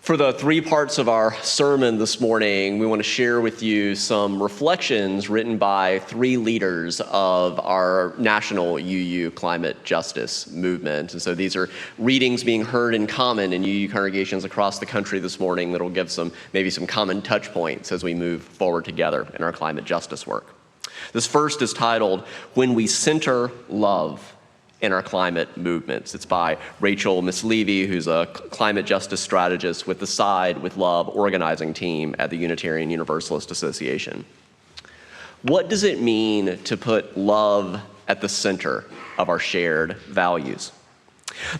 For the three parts of our sermon this morning, we want to share with you some reflections written by three leaders of our national UU climate justice movement. And so these are readings being heard in common in UU congregations across the country this morning that will give maybe some common touch points as we move forward together in our climate justice work. This first is titled, When We Center Love in Our Climate Movements. It's by Rachel Miss-Levy, who's a climate justice strategist with the Side with Love organizing team at the Unitarian Universalist Association. What does it mean to put love at the center of our shared values?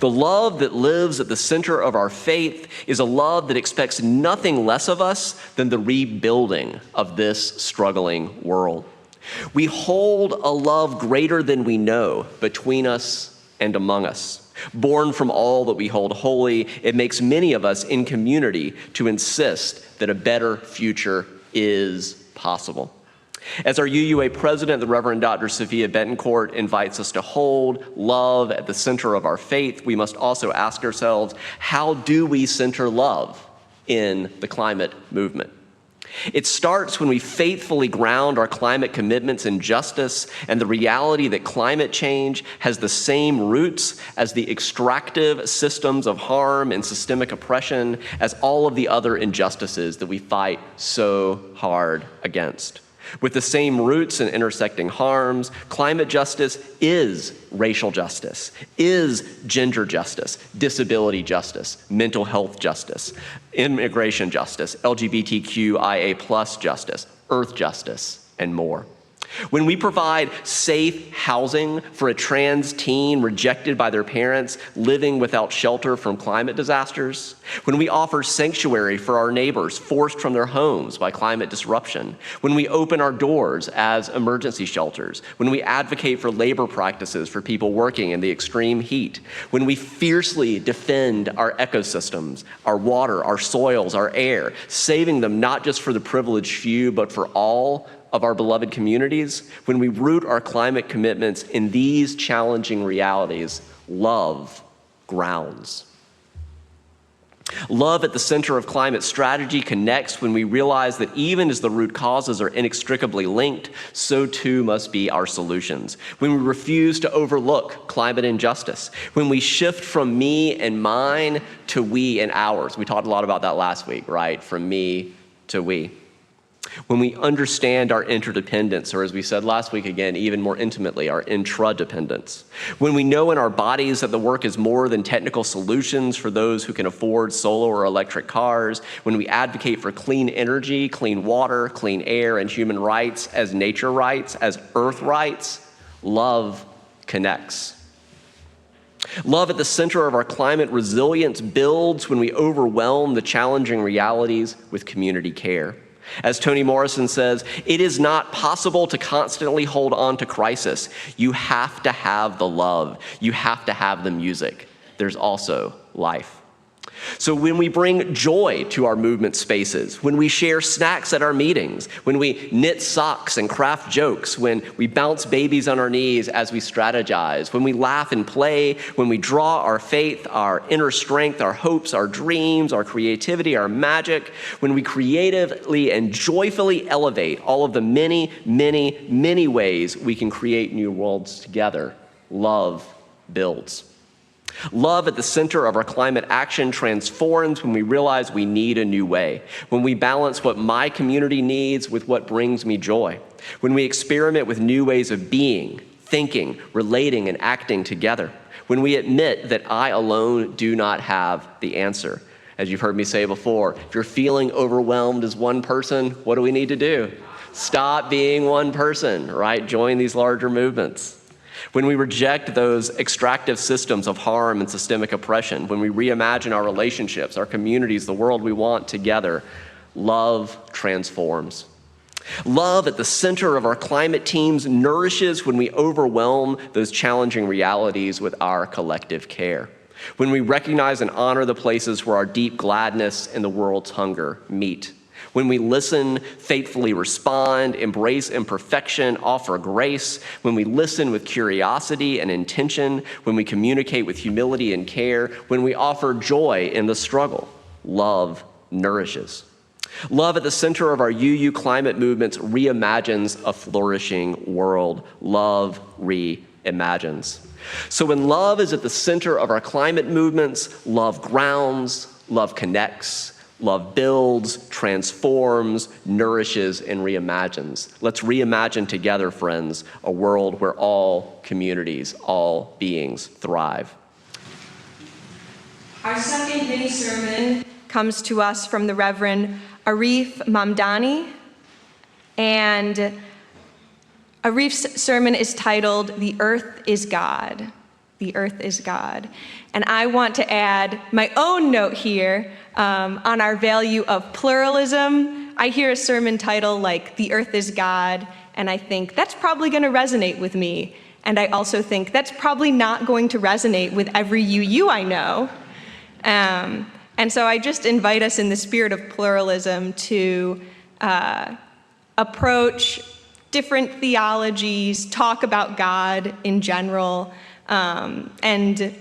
The love that lives at the center of our faith is a love that expects nothing less of us than the rebuilding of this struggling world. We hold a love greater than we know between us and among us. Born from all that we hold holy, it makes many of us in community to insist that a better future is possible. As our UUA president, the Reverend Dr. Sophia Betancourt, invites us to hold love at the center of our faith, we must also ask ourselves, how do we center love in the climate movement? It starts when we faithfully ground our climate commitments in justice and the reality that climate change has the same roots as the extractive systems of harm and systemic oppression as all of the other injustices that we fight so hard against. With the same roots and intersecting harms, climate justice is racial justice, is gender justice, disability justice, mental health justice, immigration justice, LGBTQIA+ justice, earth justice, and more. When we provide safe housing for a trans teen rejected by their parents living without shelter from climate disasters, when we offer sanctuary for our neighbors forced from their homes by climate disruption, when we open our doors as emergency shelters, when we advocate for labor practices for people working in the extreme heat, when we fiercely defend our ecosystems, our water, our soils, our air, saving them not just for the privileged few, but for all of our beloved communities, when we root our climate commitments in these challenging realities, love grounds. Love at the center of climate strategy connects when we realize that even as the root causes are inextricably linked, so too must be our solutions. When we refuse to overlook climate injustice, when we shift from me and mine to we and ours. We talked a lot about that last week, right? From me to we. When we understand our interdependence, or as we said last week again, even more intimately, our intradependence. When we know in our bodies that the work is more than technical solutions for those who can afford solar or electric cars. When we advocate for clean energy, clean water, clean air, and human rights as nature rights, as earth rights, love connects. Love at the center of our climate resilience builds when we overwhelm the challenging realities with community care. As Toni Morrison says, it is not possible to constantly hold on to crisis. You have to have the love. You have to have the music. There's also life. So when we bring joy to our movement spaces, when we share snacks at our meetings, when we knit socks and craft jokes, when we bounce babies on our knees as we strategize, when we laugh and play, when we draw our faith, our inner strength, our hopes, our dreams, our creativity, our magic, when we creatively and joyfully elevate all of the many, many, many ways we can create new worlds together, love builds. Love at the center of our climate action transforms when we realize we need a new way, when we balance what my community needs with what brings me joy, when we experiment with new ways of being, thinking, relating, and acting together, when we admit that I alone do not have the answer. As you've heard me say before, if you're feeling overwhelmed as one person, what do we need to do? Stop being one person, right? Join these larger movements. When we reject those extractive systems of harm and systemic oppression, when we reimagine our relationships, our communities, the world we want together, love transforms. Love at the center of our climate teams nourishes when we overwhelm those challenging realities with our collective care. When we recognize and honor the places where our deep gladness and the world's hunger meet. When we listen, faithfully respond, embrace imperfection, offer grace, when we listen with curiosity and intention, when we communicate with humility and care, when we offer joy in the struggle, Love nourishes. Love at the center of our UU climate movements reimagines a flourishing world. Love reimagines. So when love is at the center of our climate movements, love grounds, love connects, love builds, transforms, nourishes, and reimagines. Let's reimagine together, friends, a world where all communities, all beings thrive. Our second mini sermon comes to us from the Reverend Arif Mamdani, and Arif's sermon is titled, "The Earth is God." The Earth is God. And I want to add my own note here on our value of pluralism. I hear a sermon title like "The Earth is God," and I think that's probably going to resonate with me. And I also think that's probably not going to resonate with every UU I know. And so I just invite us in the spirit of pluralism to approach different theologies, talk about God in general, and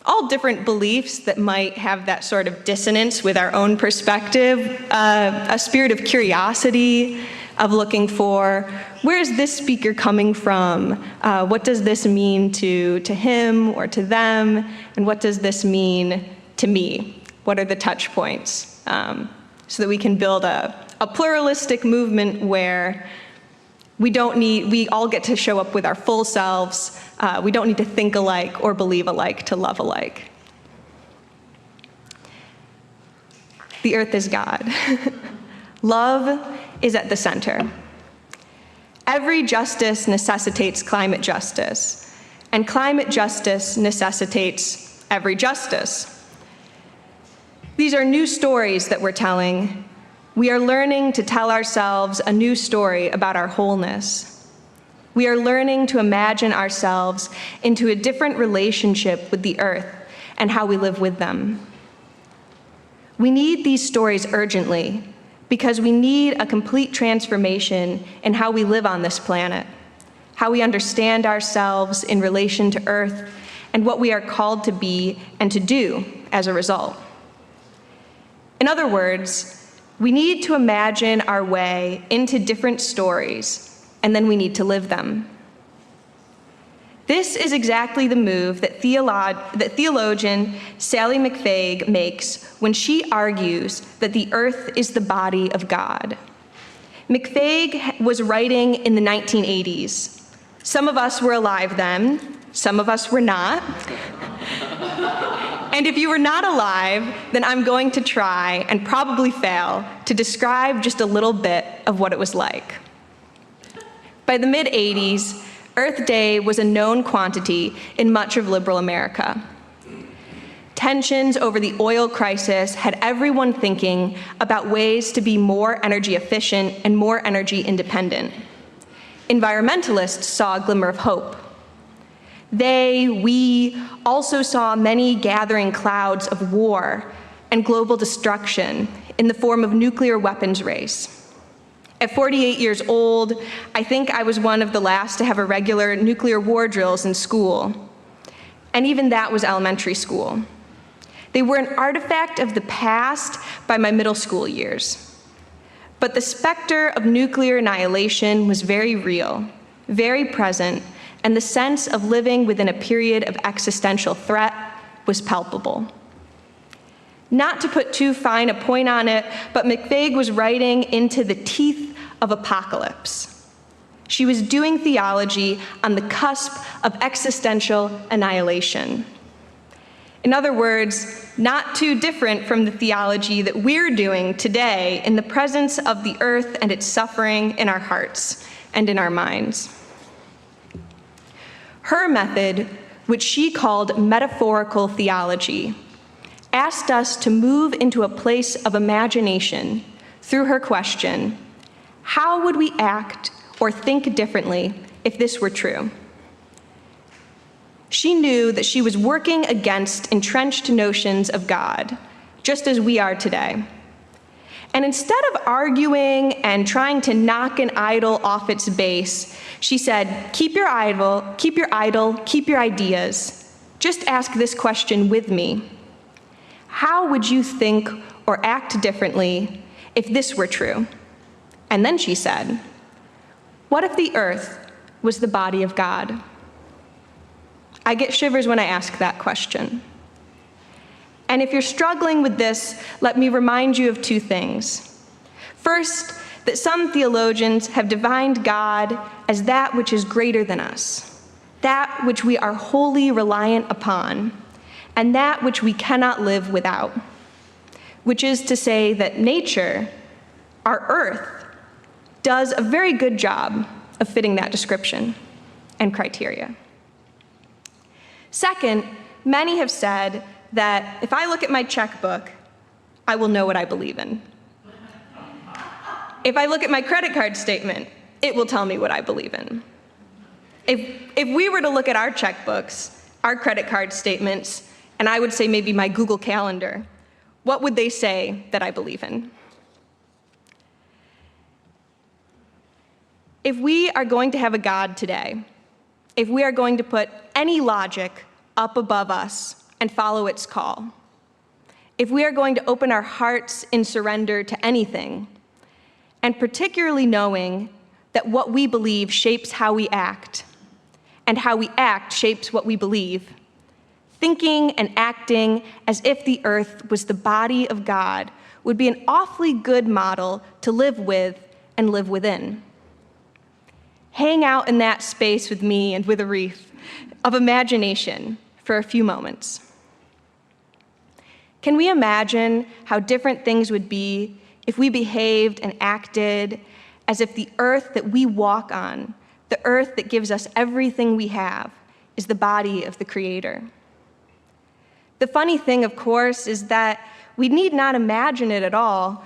all different beliefs that might have that sort of dissonance with our own perspective, a spirit of curiosity, of looking for, where is this speaker coming from? What does this mean to him or to them? And what does this mean to me? What are the touch points? So that we can build a pluralistic movement where we all get to show up with our full selves. We don't need to think alike or believe alike to love alike. The earth is God. Love is at the center. Every justice necessitates climate justice, and climate justice necessitates every justice. These are new stories that we're telling. We are learning to tell ourselves a new story about our wholeness. We are learning to imagine ourselves into a different relationship with the earth and how we live with them. We need these stories urgently because we need a complete transformation in how we live on this planet, how we understand ourselves in relation to earth, and what we are called to be and to do as a result. In other words, we need to imagine our way into different stories, and then we need to live them. This is exactly the move that theologian Sally McFaig makes when she argues that the earth is the body of God. McFaig was writing in the 1980s. Some of us were alive then, some of us were not. And if you were not alive, then I'm going to try, and probably fail, to describe just a little bit of what it was like. By the mid-'80s, Earth Day was a known quantity in much of liberal America. Tensions over the oil crisis had everyone thinking about ways to be more energy efficient and more energy independent. Environmentalists saw a glimmer of hope. We also saw many gathering clouds of war and global destruction in the form of nuclear weapons race. At 48 years old, I think I was one of the last to have a regular nuclear war drills in school. And even that was elementary school. They were an artifact of the past by my middle school years. But the specter of nuclear annihilation was very real, very present, and the sense of living within a period of existential threat was palpable. Not to put too fine a point on it, but McFaig was writing into the teeth of apocalypse. She was doing theology on the cusp of existential annihilation. In other words, not too different from the theology that we're doing today in the presence of the earth and its suffering in our hearts and in our minds. Her method, which she called metaphorical theology, asked us to move into a place of imagination through her question, how would we act or think differently if this were true? She knew that she was working against entrenched notions of God, just as we are today. And instead of arguing and trying to knock an idol off its base, she said, keep your idol, keep your ideas. Just ask this question with me. How would you think or act differently if this were true? And then she said, what if the earth was the body of God? I get shivers when I ask that question. And if you're struggling with this, let me remind you of two things. First, that some theologians have defined God as that which is greater than us, that which we are wholly reliant upon, and that which we cannot live without, which is to say that nature, our earth, does a very good job of fitting that description and criteria. Second, many have said that if I look at my checkbook, I will know what I believe in. If I look at my credit card statement, it will tell me what I believe in. If we were to look at our checkbooks, our credit card statements, and I would say maybe my Google Calendar, what would they say that I believe in? If we are going to have a God today, if we are going to put any logic up above us and follow its call, if we are going to open our hearts in surrender to anything, and particularly knowing that what we believe shapes how we act, and how we act shapes what we believe, thinking and acting as if the earth was the body of God would be an awfully good model to live with and live within. Hang out in that space with me and with a wreath of imagination for a few moments. Can we imagine how different things would be if we behaved and acted as if the earth that we walk on, the earth that gives us everything we have, is the body of the Creator? The funny thing, of course, is that we need not imagine it at all.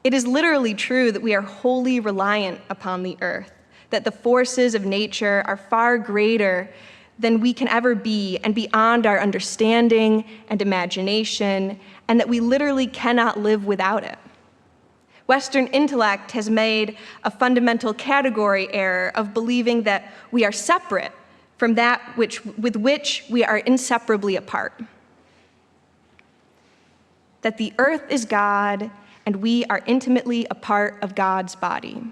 It is literally true that we are wholly reliant upon the earth, that the forces of nature are far greater than we can ever be and beyond our understanding and imagination, and that we literally cannot live without it. Western intellect has made a fundamental category error of believing that we are separate from that with which we are inseparably apart. That the earth is God and we are intimately a part of God's body.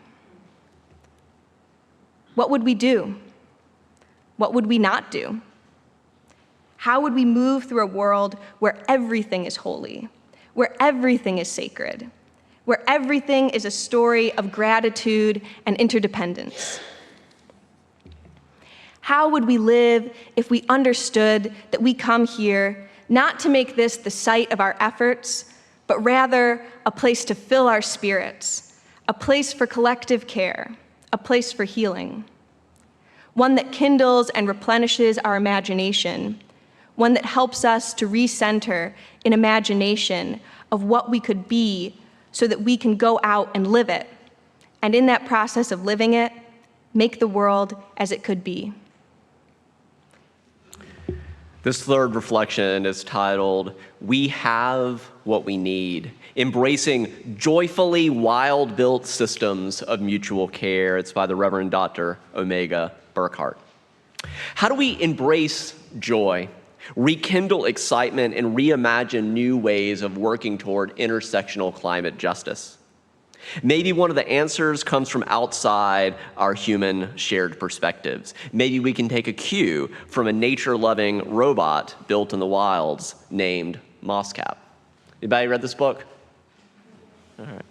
What would we do? What would we not do? How would we move through a world where everything is holy, where everything is sacred, where everything is a story of gratitude and interdependence? How would we live if we understood that we come here not to make this the site of our efforts, but rather a place to fill our spirits, a place for collective care, a place for healing, one that kindles and replenishes our imagination, one that helps us to recenter in imagination of what we could be so that we can go out and live it, and in that process of living it, make the world as it could be. This third reflection is titled, We Have What We Need, Embracing Joyfully Wild-Built Systems of Mutual Care. It's by the Reverend Dr. Omega Burkhart. How do we embrace joy, rekindle excitement, and reimagine new ways of working toward intersectional climate justice? Maybe one of the answers comes from outside our human shared perspectives. Maybe we can take a cue from a nature-loving robot built in the wilds named Mosscap. Anybody read this book? All right.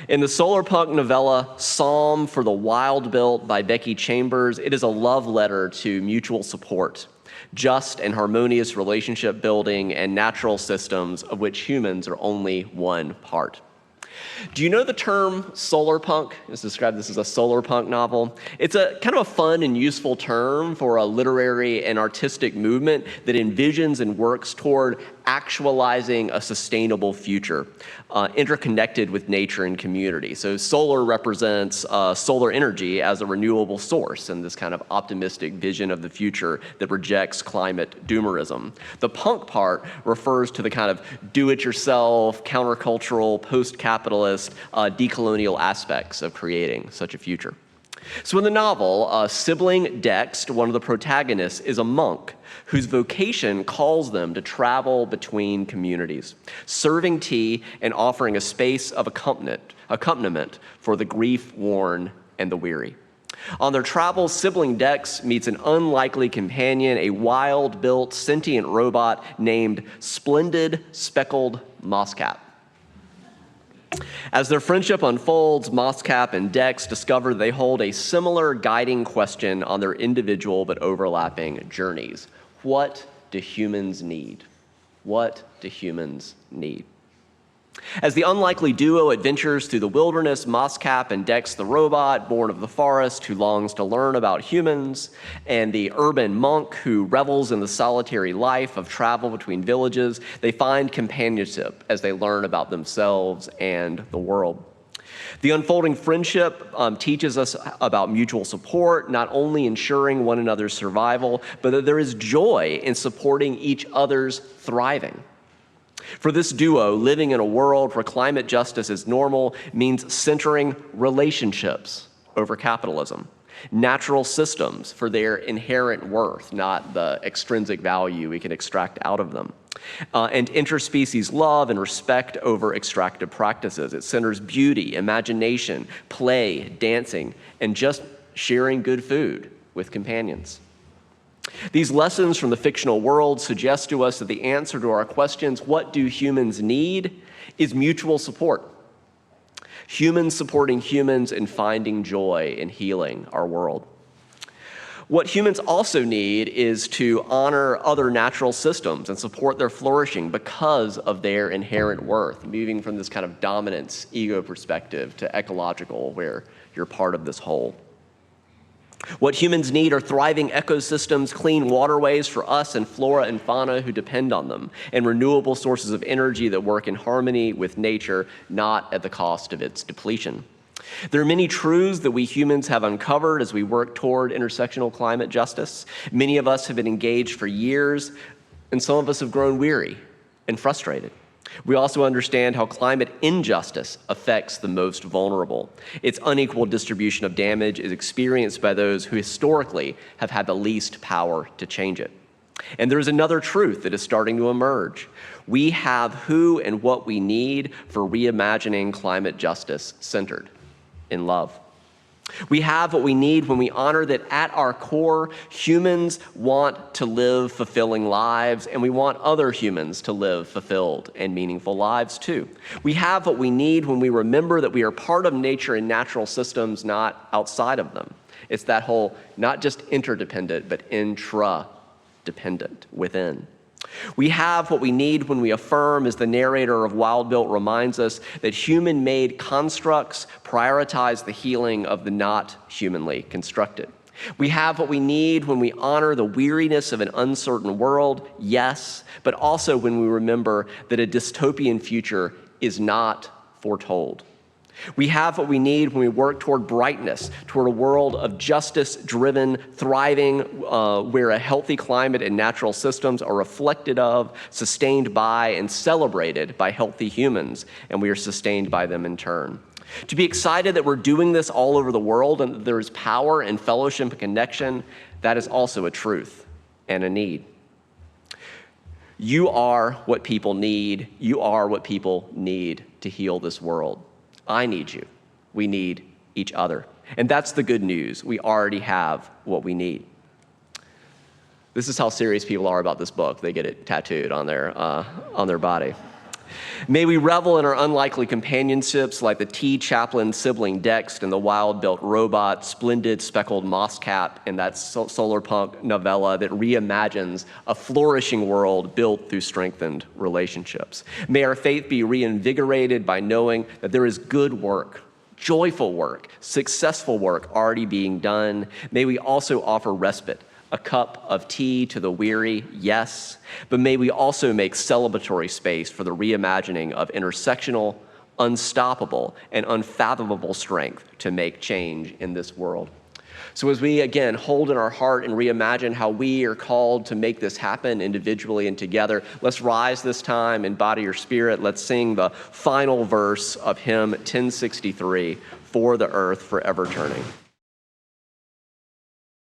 In the solarpunk novella Psalm for the Wild Built by Becky Chambers, it is a love letter to mutual support, just and harmonious relationship building, and natural systems of which humans are only one part. Do you know the term solarpunk? It's described this as a solarpunk novel. It's a kind of a fun and useful term for a literary and artistic movement that envisions and works toward actualizing a sustainable future, interconnected with nature and community. So solar represents solar energy as a renewable source and this kind of optimistic vision of the future that rejects climate doomerism. The punk part refers to the kind of do-it-yourself, countercultural, post-capitalist, decolonial aspects of creating such a future. So in the novel, sibling Dex, one of the protagonists, is a monk whose vocation calls them to travel between communities, serving tea and offering a space of accompaniment for the grief-worn and the weary. On their travels, sibling Dex meets an unlikely companion, a wild-built, sentient robot named Splendid Speckled Mosscap. As their friendship unfolds, Mosscap and Dex discover they hold a similar guiding question on their individual but overlapping journeys. What do humans need? What do humans need? As the unlikely duo adventures through the wilderness, Mosscap and Dex the robot, born of the forest, who longs to learn about humans, and the urban monk who revels in the solitary life of travel between villages, they find companionship as they learn about themselves and the world. The unfolding friendship teaches us about mutual support, not only ensuring one another's survival, but that there is joy in supporting each other's thriving. For this duo, living in a world where climate justice is normal means centering relationships over capitalism, natural systems for their inherent worth, not the extrinsic value we can extract out of them, and interspecies love and respect over extractive practices. It centers beauty, imagination, play, dancing, and just sharing good food with companions. These lessons from the fictional world suggest to us that the answer to our questions, what do humans need, is mutual support. Humans supporting humans and finding joy in healing our world. What humans also need is to honor other natural systems and support their flourishing because of their inherent worth, moving from this kind of dominance, ego perspective to ecological, where you're part of this whole. What humans need are thriving ecosystems, clean waterways for us and flora and fauna who depend on them, and renewable sources of energy that work in harmony with nature, not at the cost of its depletion. There are many truths that we humans have uncovered as we work toward intersectional climate justice. Many of us have been engaged for years, and some of us have grown weary and frustrated. We also understand how climate injustice affects the most vulnerable. Its unequal distribution of damage is experienced by those who historically have had the least power to change it. And there is another truth that is starting to emerge. We have who and what we need for reimagining climate justice centered in love. We have what we need when we honor that at our core, humans want to live fulfilling lives, and we want other humans to live fulfilled and meaningful lives too. We have what we need when we remember that we are part of nature and natural systems, not outside of them. It's that whole, not just interdependent, but intra-dependent within. We have what we need when we affirm, as the narrator of Wild Built reminds us, that human-made constructs prioritize the healing of the not humanly constructed. We have what we need when we honor the weariness of an uncertain world, yes, but also when we remember that a dystopian future is not foretold. We have what we need when we work toward brightness, toward a world of justice-driven, thriving, where a healthy climate and natural systems are reflected of, sustained by, and celebrated by healthy humans, and we are sustained by them in turn. To be excited that we're doing this all over the world and that there is power and fellowship and connection, that is also a truth and a need. You are what people need. You are what people need to heal this world. I need you. We need each other. And that's the good news. We already have what we need. This is how serious people are about this book. They get it tattooed on their body. May we revel in our unlikely companionships like the tea chaplain sibling Dex and the wild-built robot, Splendid Speckled Mosscap, in that solar punk novella that reimagines a flourishing world built through strengthened relationships. May our faith be reinvigorated by knowing that there is good work, joyful work, successful work already being done. May we also offer respite, a cup of tea to the weary, yes, but may we also make celebratory space for the reimagining of intersectional, unstoppable, and unfathomable strength to make change in this world. So as we, again, hold in our heart and reimagine how we are called to make this happen individually and together, let's rise this time in body or spirit. Let's sing the final verse of hymn 1063, For the Earth Forever Turning.